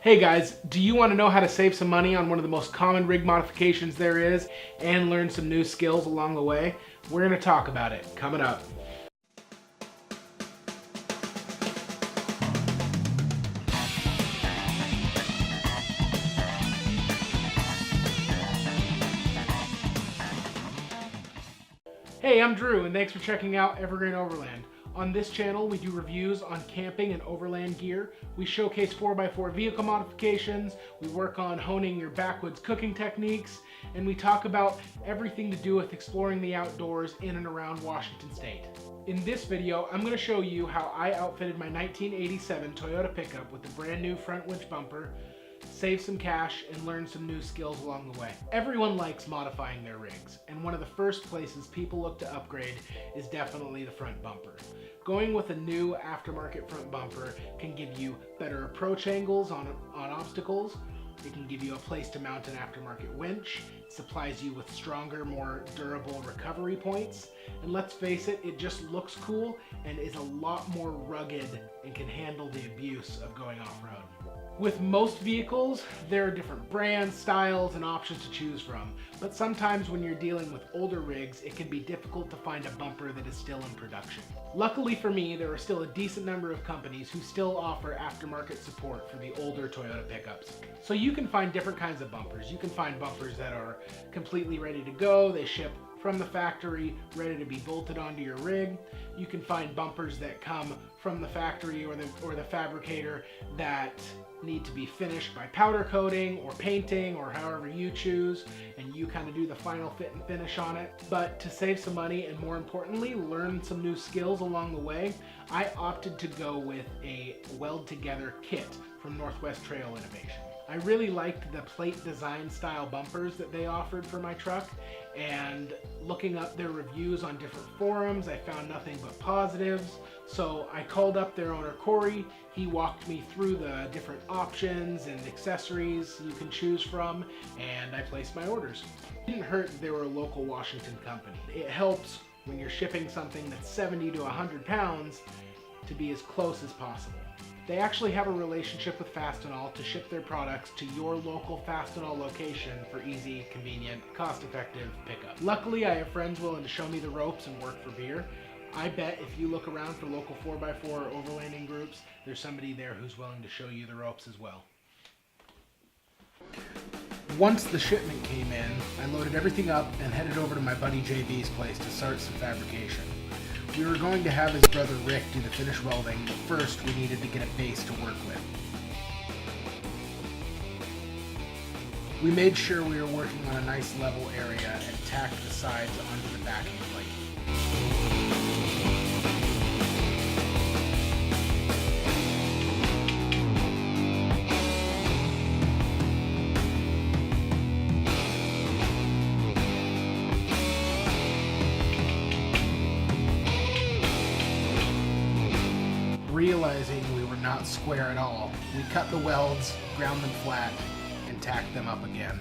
Hey guys, do you want to know how to save some money on one of the most common rig modifications there is and learn some new skills along the way? We're going to talk about it coming up. Hey, I'm Drew and thanks for checking out Evergreen Overland. On this channel, we do reviews on camping and overland gear. We showcase 4x4 vehicle modifications, we work on honing your backwoods cooking techniques, and we talk about everything to do with exploring the outdoors in and around Washington State. In this video, I'm going to show you how I outfitted my 1987 Toyota pickup with the brand new front winch bumper, save some cash, and learn some new skills along the way. Everyone likes modifying their rigs, and one of the first places people look to upgrade is definitely the front bumper. Going with a new aftermarket front bumper can give you better approach angles on obstacles. It can give you a place to mount an aftermarket winch. It supplies you with stronger, more durable recovery points. And let's face it, it just looks cool and is a lot more rugged and can handle the abuse of going off-road. With most vehicles, there are different brands, styles, and options to choose from. But sometimes when you're dealing with older rigs, it can be difficult to find a bumper that is still in production. Luckily for me, there are still a decent number of companies who still offer aftermarket support for the older Toyota pickups. So you can find different kinds of bumpers. You can find bumpers that are completely ready to go. They ship from the factory, ready to be bolted onto your rig. You can find bumpers that come from the factory or the fabricator that need to be finished by powder coating or painting or however you choose, and you kind of do the final fit and finish on it. But to save some money and more importantly, learn some new skills along the way, I opted to go with a weld together kit from Northwest Trail Innovation. I really liked the plate design style bumpers that they offered for my truck, and looking up their reviews on different forums, I found nothing but positives. So I called up their owner, Corey. He walked me through the different options and accessories you can choose from, and I placed my orders. It didn't hurt that they were a local Washington company. It helps when you're shipping something that's 70 to 100 pounds to be as close as possible. They actually have a relationship with Fastenal to ship their products to your local Fastenal location for easy, convenient, cost-effective pickup. Luckily, I have friends willing to show me the ropes and work for beer. I bet if you look around for local 4x4 overlanding groups, there's somebody there who's willing to show you the ropes as well. Once the shipment came in, I loaded everything up and headed over to my buddy JB's place to start some fabrication. We were going to have his brother Rick do the finish welding, but first we needed to get a base to work with. We made sure we were working on a nice level area and tacked the sides onto the backing plate. Realizing we were not square at all, we cut the welds, ground them flat, and tacked them up again.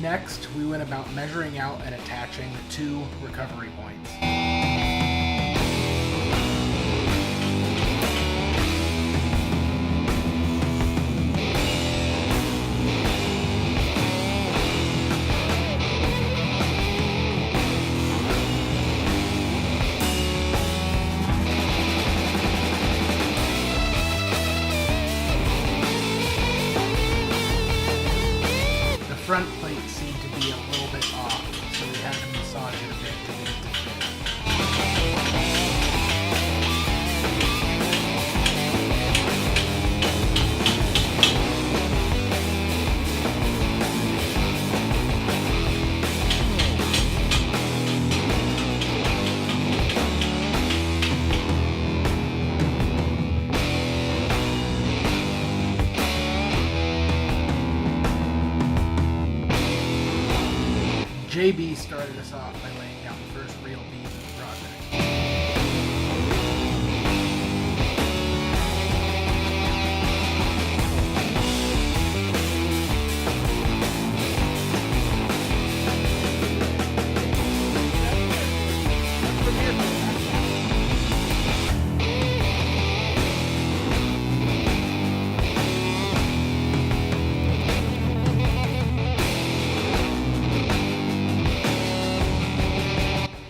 Next, we went about measuring out and attaching the two recovery points. front plate seemed to be a little bit off, so we had to massage it a bit to get it to fit. JB started us off by laying down the first real beam of the project.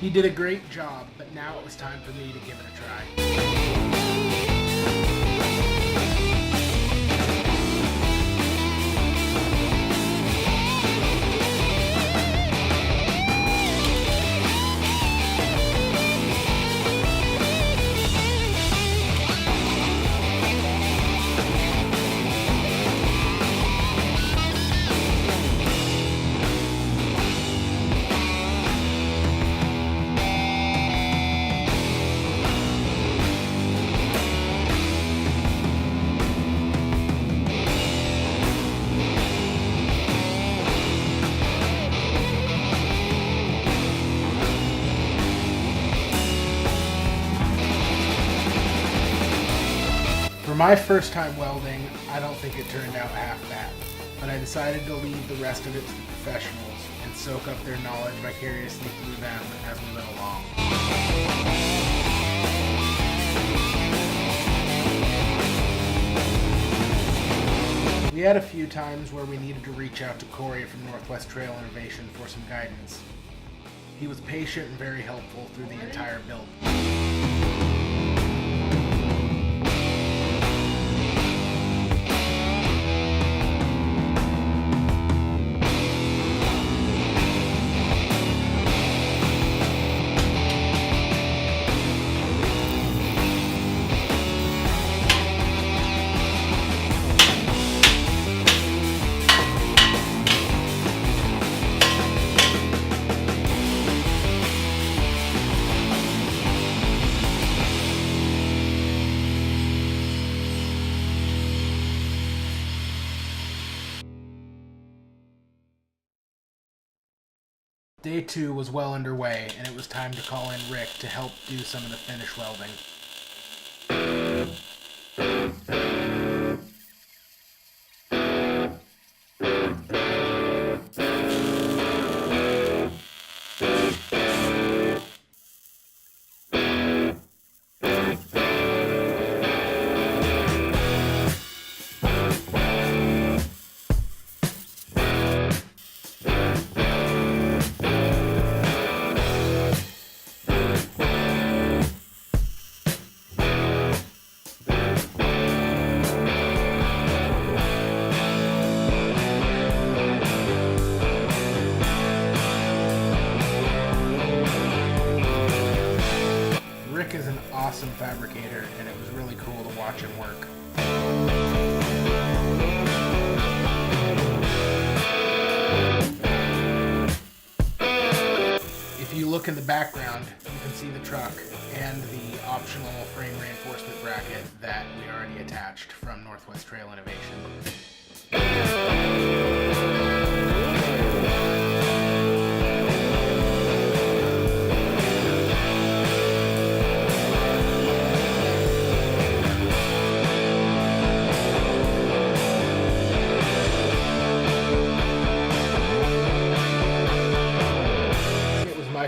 He did a great job, but now it was time for me to give it a try. For my first time welding, I don't think it turned out half bad, but I decided to leave the rest of it to the professionals and soak up their knowledge vicariously through them as we went along. We had a few times where we needed to reach out to Corey from Northwest Trail Innovation for some guidance. He was patient and very helpful through the entire build. Day 2 was well underway, and it was time to call in Rick to help do some of the finish welding. Rick is an awesome fabricator, and it was really cool to watch him work. If you look in the background, you can see the truck and the optional frame reinforcement bracket that we already attached from Northwest Trail Innovation.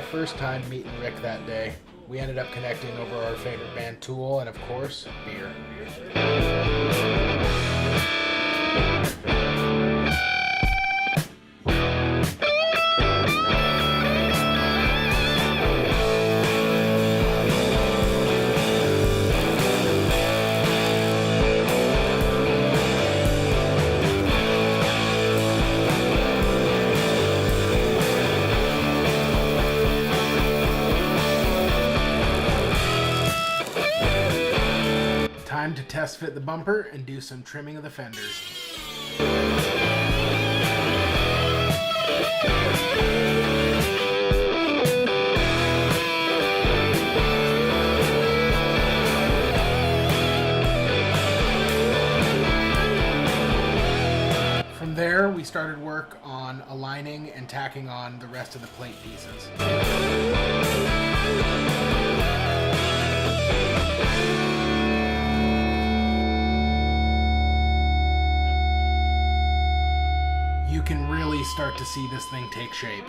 First time meeting Rick that day. We ended up connecting over our favorite band Tool and of course, beer. test fit the bumper and do some trimming of the fenders. From there, we started work on aligning and tacking on the rest of the plate pieces. You can really start to see this thing take shape.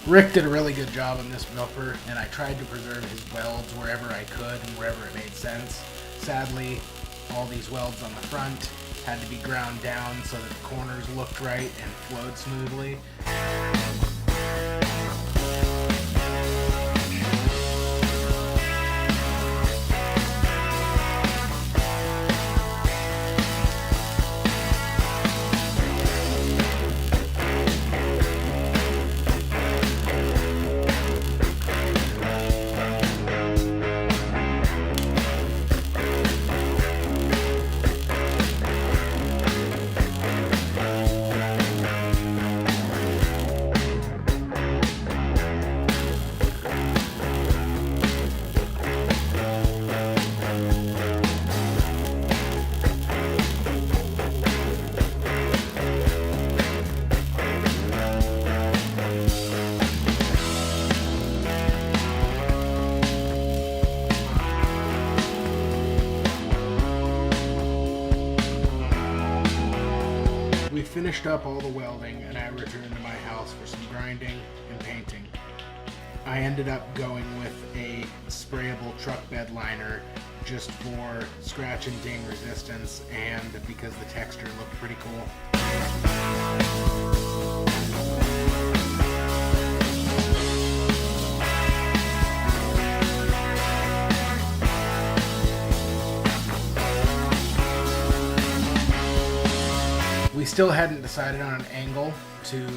Rick did a really good job on this bumper, and I tried to preserve his welds wherever I could and wherever it made sense. Sadly, all these welds on the front had to be ground down so that the corners looked right and flowed smoothly. Finished up all the welding, and I returned to my house for some grinding and painting. I ended up going with a sprayable truck bed liner just for scratch and ding resistance and because the texture looked pretty cool. We still hadn't decided on an angle to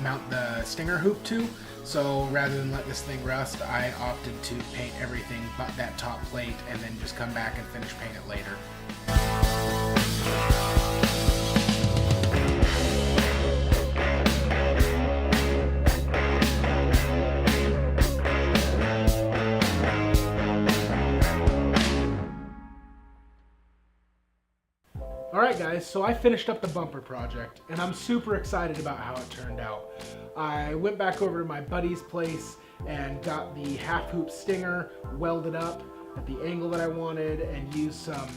mount the stinger hoop to, so rather than let this thing rust, I opted to paint everything but that top plate and then just come back and finish paint it later. Alright guys, so I finished up the bumper project, and I'm super excited about how it turned out. I went back over to my buddy's place and got the half hoop stinger welded up at the angle that I wanted and used some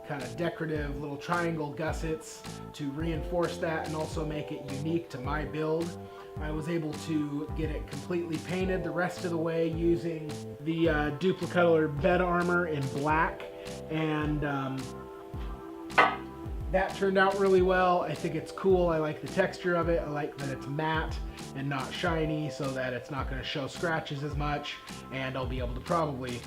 kind of decorative little triangle gussets to reinforce that and also make it unique to my build. I was able to get it completely painted the rest of the way using the Duplicolor Bed Armor in black, and that turned out really well. I think it's cool. I like the texture of it. I like that it's matte and not shiny so that it's not going to show scratches as much, and I'll be able to probably,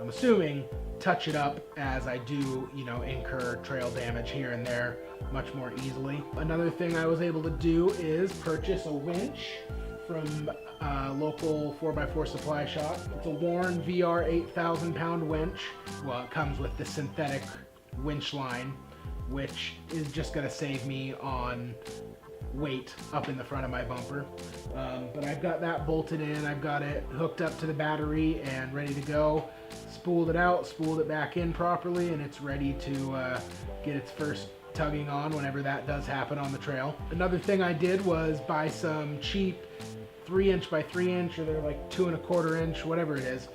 I'm assuming, touch it up as I do, you know, incur trail damage here and there much more easily. Another thing I was able to do is purchase a winch from a local 4x4 supply shop. It's a Warren VR 8,000 pound winch. Well, it comes with the synthetic winch line, which is just going to save me on weight up in the front of my bumper. But I've got that bolted in, I've got it hooked up to the battery and ready to go. Spooled it out, spooled it back in properly, and it's ready to get its first tugging on whenever that does happen on the trail. Another thing I did was buy some cheap 3" by 3", or they're like 2 1/4", whatever it is,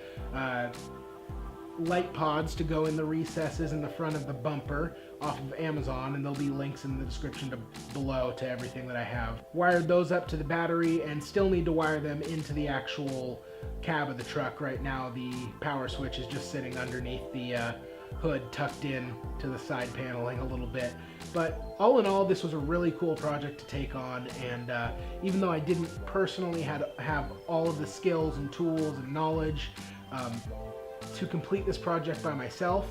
light pods to go in the recesses in the front of the bumper off of Amazon, and there'll be links in the description below to everything that I have. Wired those up to the battery and still need to wire them into the actual cab of the truck. Right now the power switch is just sitting underneath the hood, tucked in to the side paneling a little bit. But all in all, this was a really cool project to take on, and even though I didn't personally have all of the skills and tools and knowledge to complete this project by myself,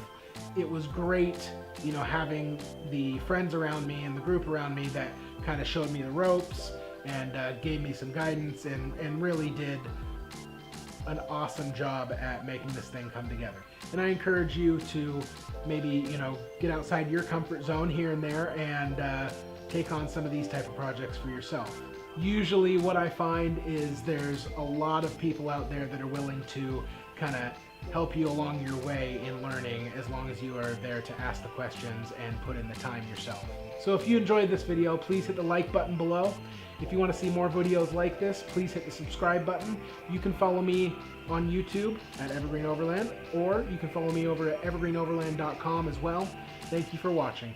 it was great, you know, having the friends around me and the group around me that kind of showed me the ropes and gave me some guidance and really did an awesome job at making this thing come together. And I encourage you to maybe, you know, get outside your comfort zone here and there and take on some of these type of projects for yourself. Usually what I find is there's a lot of people out there that are willing to kind of help you along your way in learning, as long as you are there to ask the questions and put in the time yourself. So if you enjoyed this video, please hit the like button below. If you want to see more videos like this, please hit the subscribe button. You can follow me on YouTube at Evergreen Overland, or you can follow me over at evergreenoverland.com as well. Thank you for watching.